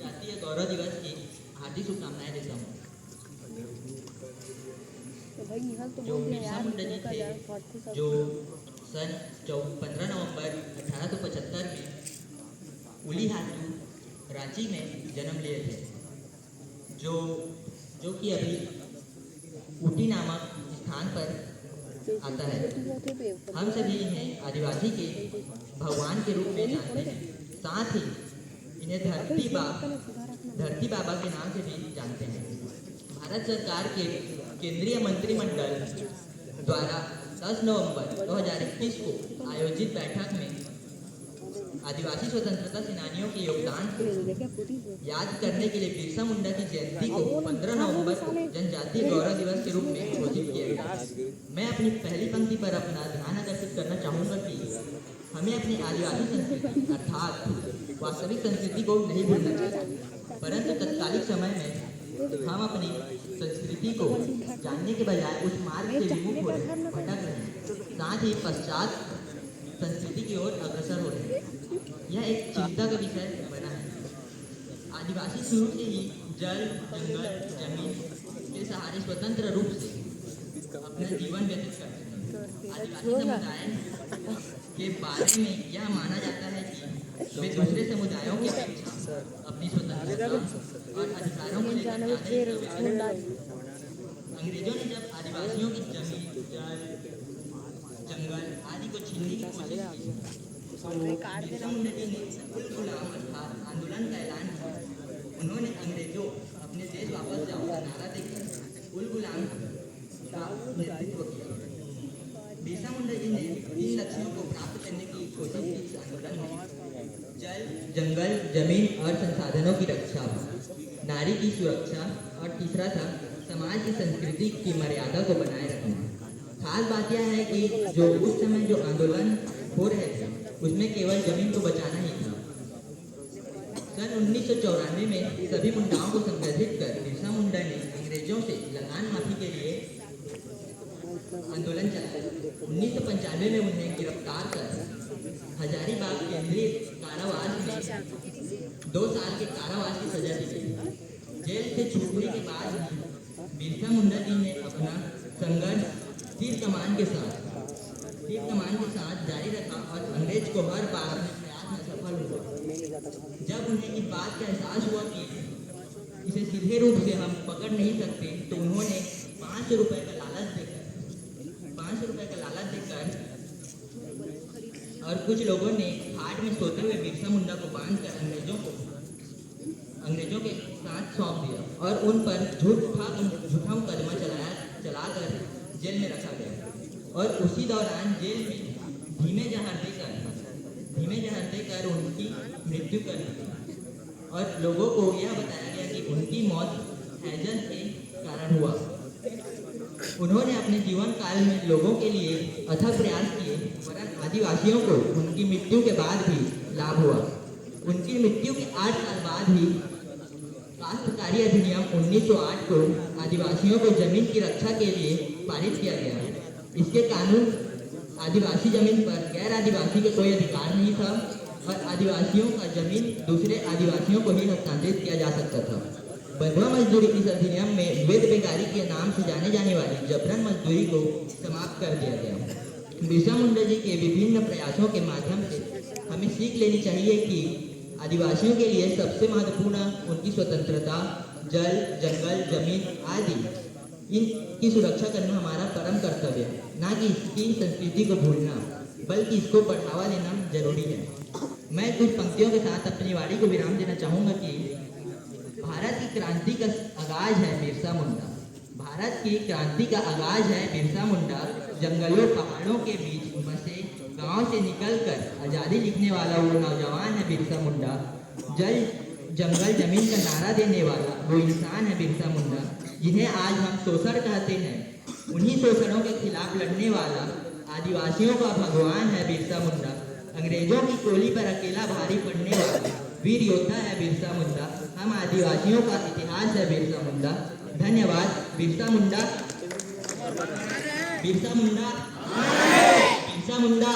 जातीय गौरव दिवस की हार्दिक शुभकामनाएं देता हूँ। जो बिरसा मुंडा जी थे, जो सन 15 नवंबर 1875 में उलीहातू रांची में जन्म लिए थे, जो कि अभी ऊटी नामक स्थान पर आता है। हम सभी इन्हें आदिवासी के भगवान के रूप में जानते हैं, साथ ही इन्हें धरती बाबा के नाम से भी जानते हैं। भारत सरकार के केंद्रीय मंत्रिमंडल द्वारा 10 नवंबर 2021 को आयोजित बैठक में आदिवासी स्वतंत्रता सेनानियों के योगदान को याद करने के लिए बिरसा मुंडा की जयंती को 15 नवंबर को जनजातीय गौरव दिवस के रूप में घोषित किया गया। मैं अपनी पहली पंक्ति पर अपना ध्यान आकर्षित करना चाहूँगा कि हमें अपनी आदिवासी संस्कृति अर्थात वास्तविक संस्कृति को नहीं भूलना चाहिए, परंतु तत्कालिक समय में हम अपनी संस्कृति को जानने के बजाय उस मार्ग से विमुख हो रहे, भटक रहे हैं, साथ ही पश्चात संस्कृति की ओर अग्रसर हो रहे हैं। यह एक चिंता का विषय बना है। आदिवासी शुरू से ही जल, जंगल, जमीन के सहारे स्वतंत्र रूप से अपना जीवन व्यतीत करते हैं। आदिवासी समुदाय के बारे में यह माना जाता है कि वे दूसरे समुदायों की अपेक्षा अपनी स्वतंत्रता और अधिकारों को लेकर अंग्रेजों ने जब आदिवासियों की जमीन, जल, जंगल आदि को छीनने की कोशिश की, बिरसा मुंडा जी ने उल गुलाम अर्थात आंदोलन का ऐलान किया। उन्होंने अंग्रेजों अपने देश वापस जाओ का नारा देकर उल गुलाम का नेतृत्व किया। बिरसा मुंडा जी ने इन लक्ष्यों को प्राप्त करने की कोशिश की। इस आंदोलन में जल, जंगल, जमीन और संसाधनों की रक्षा, नारी की सुरक्षा और तीसरा था समाज की संस्कृति की मर्यादा को बनाए रखना। खास बात यह है कि जो उस समय जो आंदोलन हो रहे थे उसमें केवल जमीन को बचाना ही था। सन 1994 में सभी मुंडाओं को संगठित कर बिरसा मुंडा ने अंग्रेजों से लगान माफी के लिए आंदोलन चलाया। 1995 में उन्हें गिरफ्तार कर हजारीबाग केंद्रीय कारावास में 2 साल के कारावास की सजा दी गई। जेल से छूटने के बाद बिरसा मुंडा जी ने अपना संघर्ष तीर कमान के साथ जारी रखा और अंग्रेज को हर बार अपने प्रयास में सफल हुआ। जब उन्हें इस बात का एहसास हुआ कि इसे सीधे रूप से हम पकड़ नहीं सकते, तो उन्होंने 5 रुपए का लालच देकर और कुछ लोगों ने घाट में सोते हुए बिरसा मुंडा को बांधकर अंग्रेजों के साथ सौंप दिया और उन पर झूठा मुकदमा चलाकर जेल में रखा गया। और उसी दौरान जेल में धीमे जहर देकर उनकी मृत्यु कर दी और लोगों को यह बताया गया कि उनकी मौत हैजन के कारण हुआ। उन्होंने अपने जीवन काल में लोगों के लिए अथक प्रयास किए, वरन आदिवासियों को उनकी मृत्यु के बाद भी लाभ हुआ। उनकी मृत्यु के 8 साल बाद ही काश्तकारी अधिनियम 1908 को आदिवासियों को जमीन की रक्षा के लिए पारित किया गया। इसके कानून आदिवासी जमीन पर गैर आदिवासी के कोई अधिकार नहीं था और आदिवासियों का जमीन दूसरे आदिवासियों को ही हस्तांतरित किया जा सकता था। बंधुआ मजदूरी इस अधिनियम में वेद बेगारी के नाम से जाने जाने वाली जबरन मजदूरी को समाप्त कर दिया गया। बिरसा मुंडा जी के विभिन्न प्रयासों के माध्यम से हमें सीख लेनी चाहिए कि आदिवासियों के लिए सबसे महत्वपूर्ण उनकी स्वतंत्रता, जल, जंगल, जमीन आदि इनकी सुरक्षा करना हमारा परम कर्तव्य है, ना कि इसकी संस्कृति को भूलना, बल्कि इसको बढ़ावा देना जरूरी है। मैं कुछ पंक्तियों के साथ अपनी वाणी को विराम देना चाहूँगा कि भारत की क्रांति का आगाज है बिरसा मुंडा। भारत की क्रांति का आगाज है बिरसा मुंडा। जंगलों पहाड़ों के बीच बसे गांव से निकलकर आज़ादी लिखने वाला वो नौजवान है बिरसा मुंडा। जल, जंगल, जमीन का नारा देने वाला वो इंसान है बिरसा मुंडा, जिन्हें आज हम शोषण कहते हैं। उन्हीं शोषणों के खिलाफ लड़ने वाला आदिवासियों का भगवान है बिरसा मुंडा। अंग्रेजों की गोली पर अकेला भारी पड़ने वाला वीर योद्धा है बिरसा मुंडा। हम आदिवासियों का इतिहास है बिरसा मुंडा। धन्यवाद। बिरसा मुंडा, बिरसा मुंडा, बिरसा मुंडा।